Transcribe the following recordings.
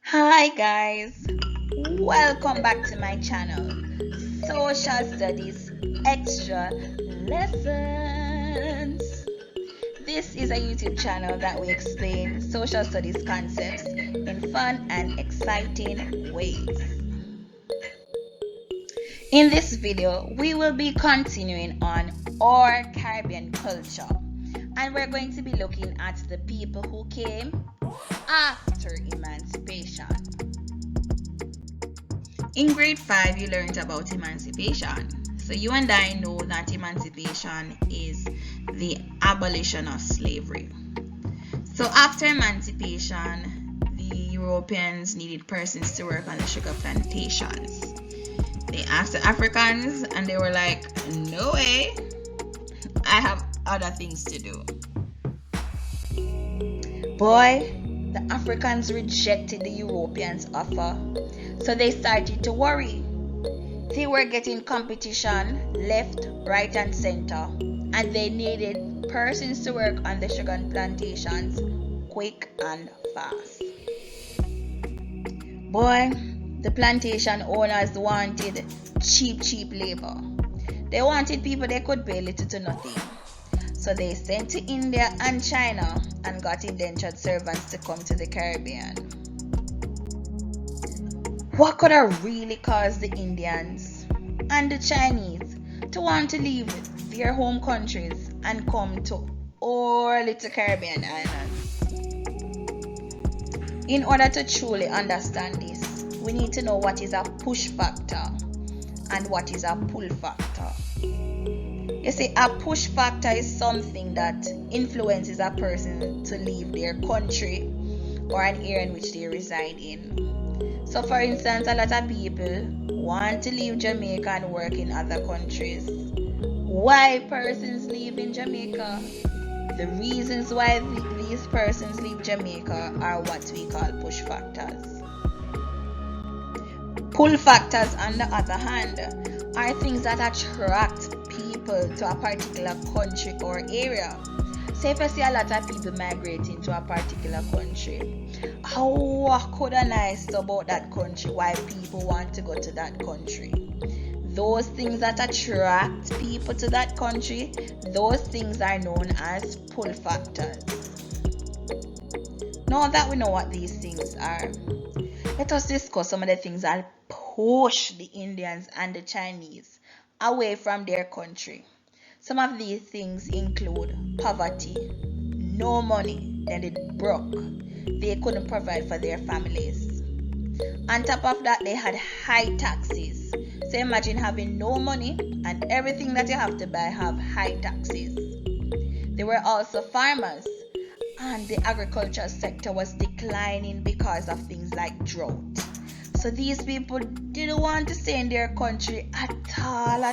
Hi guys, welcome back to my channel, Social Studies Extra Lessons. This is a YouTube channel that we explain social studies concepts in fun and exciting ways. In this video, we will be continuing on our Caribbean culture, and we're going to be looking at the people who came after emancipation. In grade 5, you learned about emancipation. So you and I know that emancipation is the abolition of slavery. So after emancipation, the Europeans needed persons to work on the sugar plantations. They asked the Africans and they were like, no way, I have other things to do. Boy, the Africans rejected the Europeans' offer, so they started to worry. They were getting competition left, right, and center, and they needed persons to work on the sugar plantations quick and fast. Boy, the plantation owners wanted cheap labor. They wanted people they could pay little to nothing. So they sent to India and China and got indentured servants to come to the Caribbean. What could have really caused the Indians and the Chinese to want to leave their home countries and come to our little Caribbean islands? In order to truly understand this, we need to know what is a push factor and what is a pull factor. You see, a push factor is something that influences a person to leave their country or an area in which they reside in. So, for instance, a lot of people want to leave Jamaica and work in other countries. Why persons leave in Jamaica? The reasons why these persons leave Jamaica are what we call push factors. Pull factors, on the other hand, are things that attract people to a particular country or area. Say if I see a lot of people migrating to a particular country, what could I nice about that country? Why people want to go to that country? Those things that attract people to that country, those things are known as pull factors. Now that we know what these things are, let us discuss some of the things that push the Indians and the Chinese away from their country. Some of these things include poverty, no money, then they broke. They couldn't provide for their families. On top of that, they had high taxes. So imagine having no money and everything that you have to buy have high taxes. They were also farmers, and the agricultural sector was declining because of things like drought. So these people didn't want to stay in their country at all.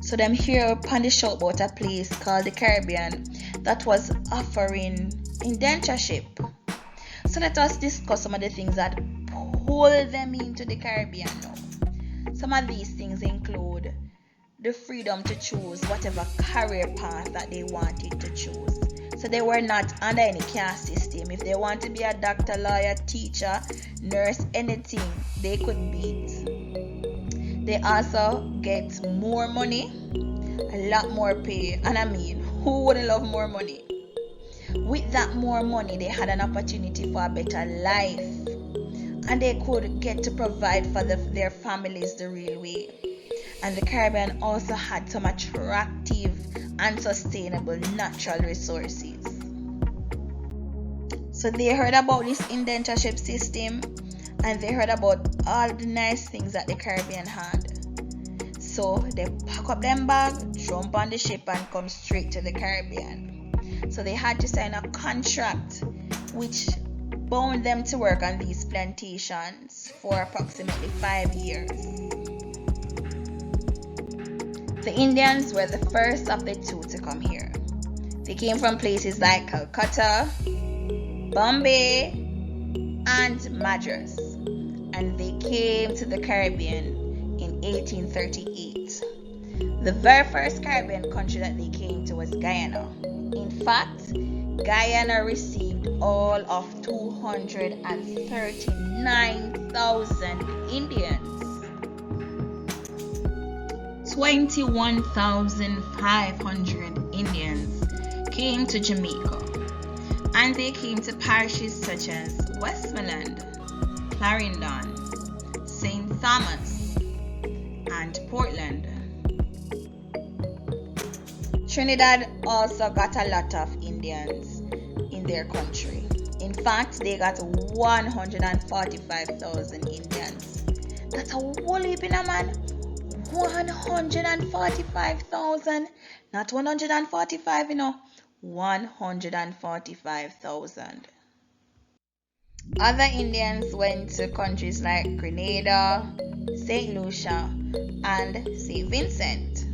So them hear upon the show about a place called the Caribbean that was offering indentureship. So let us discuss some of the things that pull them into the Caribbean now. Some of these things include the freedom to choose whatever career path that they wanted to choose. So they were not under any caste system. If they want to be a doctor, lawyer, teacher, nurse, anything, they could be it. They also get more money, a lot more pay. And I mean, who wouldn't love more money? With that more money, they had an opportunity for a better life. And they could get to provide for their families the real way. And the Caribbean also had some attractive and sustainable natural resources. So they heard about this indentureship system and they heard about all the nice things that the Caribbean had. So they pack up them bag, jump on the ship and come straight to the Caribbean. So they had to sign a contract which bound them to work on these plantations for approximately 5 years. The Indians were the first of the two to come here. They came from places like Calcutta, Bombay, and Madras, and they came to the Caribbean in 1838. The very first Caribbean country that they came to was Guyana. In fact, Guyana received all of 239,000 Indians. 21,500 Indians came to Jamaica, and they came to parishes such as Westmoreland, Clarendon, St. Thomas, and Portland. Trinidad also got a lot of Indians in their country. In fact, they got 145,000 Indians. That's a whole heap, man. 145,000, not 145, 145,000. Other Indians went to countries like Grenada, St. Lucia, and St. Vincent.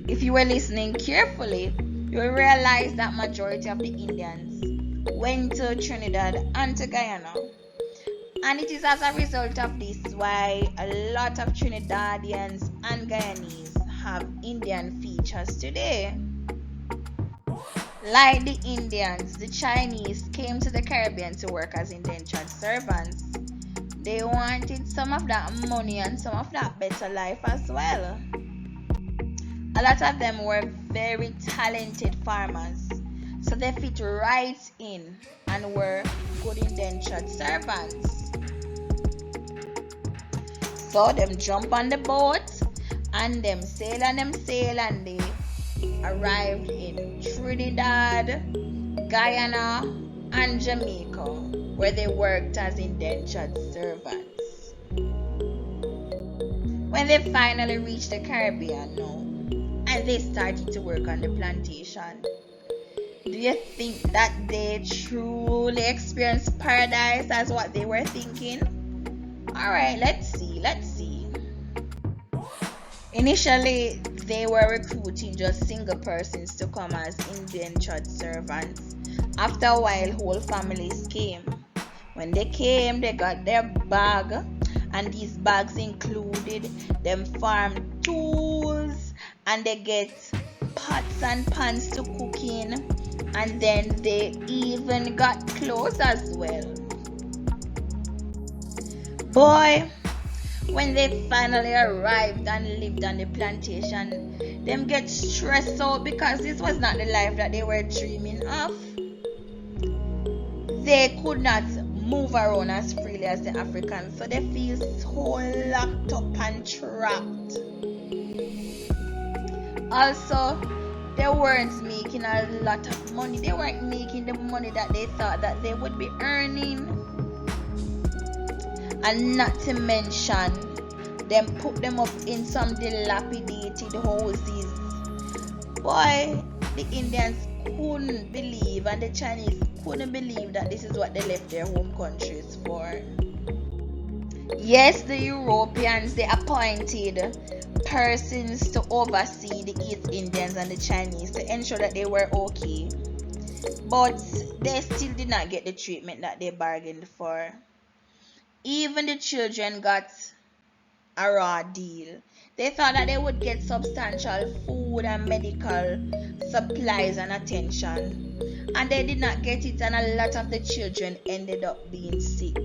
If you were listening carefully, you will realize that majority of the Indians went to Trinidad and to Guyana. And it is as a result of this why a lot of Trinidadians and Guyanese have Indian features today. Like the Indians, the Chinese came to the Caribbean to work as indentured servants. They wanted some of that money and some of that better life as well. A lot of them were very talented farmers, so they fit right in and were good indentured servants. So them jump on the boat and them sail and they arrived in Trinidad, Guyana, and Jamaica, where they worked as indentured servants. When they finally reached the Caribbean now, and they started to work on the plantation, do you think that they truly experienced paradise as what they were thinking? Alright, let's see. Initially, they were recruiting just single persons to come as indentured servants. After a while, whole families came. When they came, they got their bag, and these bags included them farm tools, and they get pots and pans to cook in, and then they even got clothes as well. Boy, when they finally arrived and lived on the plantation, them get stressed out because this was not the life that they were dreaming of. They could not move around as freely as the Africans, so they feel so locked up and trapped. Also, they weren't making a lot of money. They weren't making the money that they thought that they would be earning. And not to mention, them put them up in some dilapidated houses. Boy, the Indians couldn't believe, and the Chinese couldn't believe that this is what they left their home countries for. Yes, the Europeans, they appointed persons to oversee the East Indians and the Chinese to ensure that they were okay. But they still did not get the treatment that they bargained for. Even the children got a raw deal. They thought that they would get substantial food and medical supplies and attention, and they did not get it, and a lot of the children ended up being sick.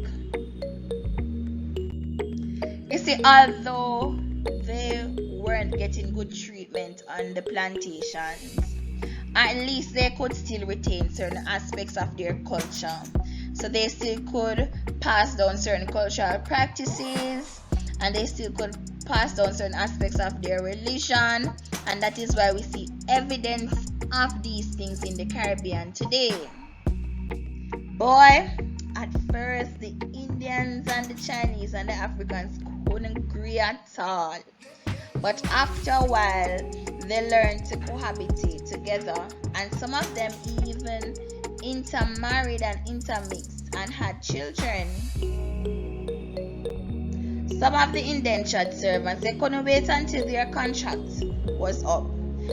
You see, although they weren't getting good treatment on the plantations, at least they could still retain certain aspects of their culture. So they still could pass down certain cultural practices, and they still could pass down certain aspects of their religion, and that is why we see evidence of these things in the Caribbean today. Boy, at first the Indians and the Chinese and the Africans couldn't agree at all, but after a while they learned to cohabitate together, and some of them even intermarried and intermixed and had children. Some of the indentured servants, they couldn't wait until their contract was up,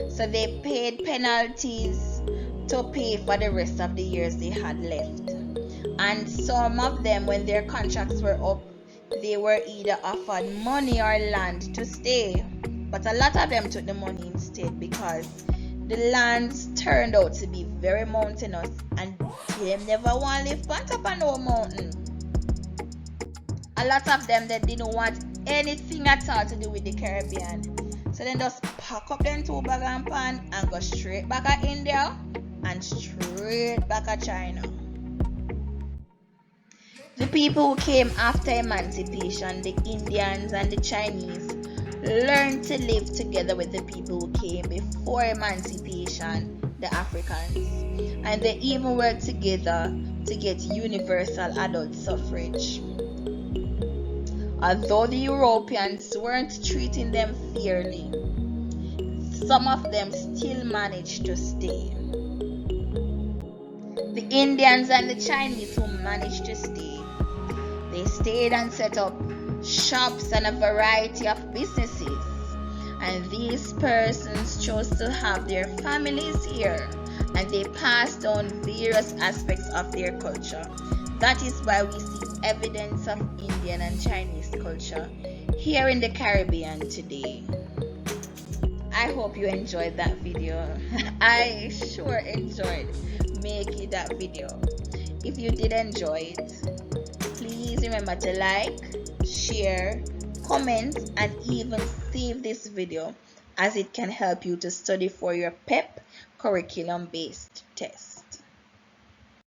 so they paid penalties to pay for the rest of the years they had left. And some of them, when their contracts were up, they were either offered money or land to stay, but a lot of them took the money instead because The lands turned out to be very mountainous and them never want to live on top of no mountain. A lot of them they didn't want anything at all to do with the Caribbean. So then just pack up them two bag and pan and go straight back at India and straight back at China. The people who came after emancipation, the Indians and the Chinese, learned to live together with the people who came before emancipation, the Africans. And they even worked together to get universal adult suffrage. Although the Europeans weren't treating them fairly, some of them still managed to stay. The Indians and the Chinese who managed to stay, they stayed and set up shops and a variety of businesses. And these persons chose to have their families here, and they passed down various aspects of their culture. That is why we see evidence of Indian and Chinese culture here in the Caribbean today. I hope you enjoyed that video. I sure enjoyed making that video. If you did enjoy it, please remember to like, share, comment, and even save this video, as it can help you to study for your PEP curriculum based test.